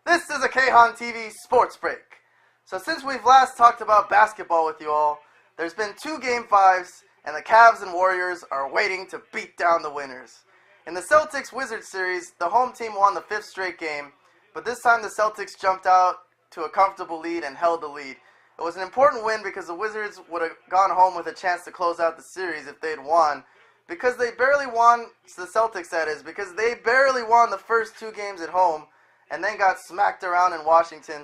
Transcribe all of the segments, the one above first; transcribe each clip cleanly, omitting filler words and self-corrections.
This is a Kahan TV sports break. So since we've last talked about basketball with you all, there's been 2 Game 5s, and the Cavs and Warriors are waiting to beat down the winners. In the Celtics-Wizards series, the home team won the 5th straight game, but this time the Celtics jumped out to a comfortable lead and held the lead. It was an important win because the Wizards would have gone home with a chance to close out the series if they'd won. Because they barely won, the Celtics that is, because they barely won the first 2 games at home and then got smacked around in Washington.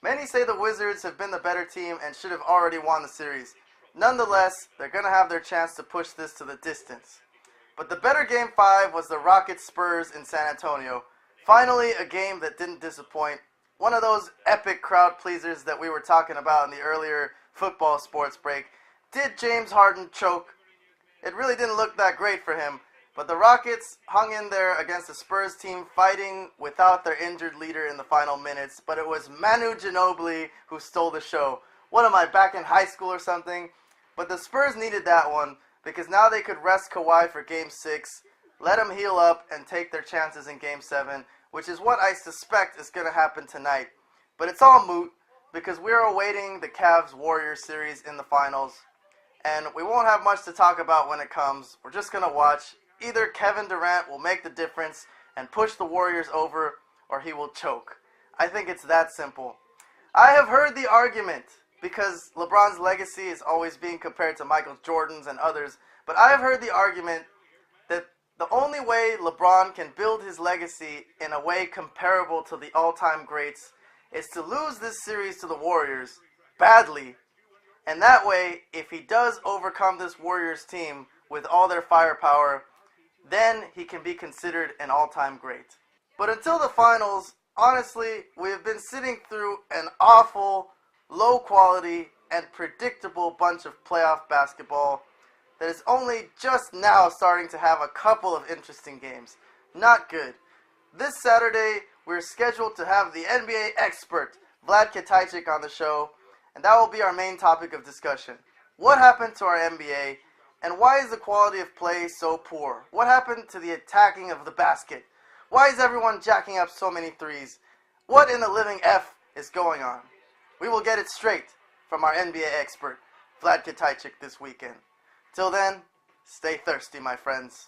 Many say the Wizards have been the better team and should have already won the series. Nonetheless, they're going to have their chance to push this to the distance. But the better Game 5 was the Rockets-Spurs in San Antonio. Finally, a game that didn't disappoint. One of those epic crowd pleasers that we were talking about in the earlier football sports break. Did James Harden choke? It really didn't look that great for him, but the Rockets hung in there against the Spurs team fighting without their injured leader in the final minutes, but it was Manu Ginobili who stole the show. What am I, back in high school or something? But the Spurs needed that one because now they could rest Kawhi for Game 6, let him heal up, and take their chances in Game 7, which is what I suspect is going to happen tonight. But it's all moot because we're awaiting the Cavs-Warriors series in the finals. And we won't have much to talk about when it comes. We're just going to watch. Either Kevin Durant will make the difference and push the Warriors over, or he will choke. I think it's that simple. I have heard the argument, because LeBron's legacy is always being compared to Michael Jordan's and others, but I have heard the argument that the only way LeBron can build his legacy in a way comparable to the all-time greats is to lose this series to the Warriors badly. And that way, if he does overcome this Warriors team with all their firepower, then he can be considered an all-time great. But until the finals, honestly, we have been sitting through an awful, low-quality, and predictable bunch of playoff basketball that is only just now starting to have a couple of interesting games. Not good. This Saturday, we're scheduled to have the NBA expert, Vlad Kitajczyk, on the show, and that will be our main topic of discussion. What happened to our NBA, and why is the quality of play so poor? What happened to the attacking of the basket? Why is everyone jacking up so many threes? What in the living F is going on? We will get it straight from our NBA expert, Vlad Kitajczyk, this weekend. Till then, stay thirsty, my friends.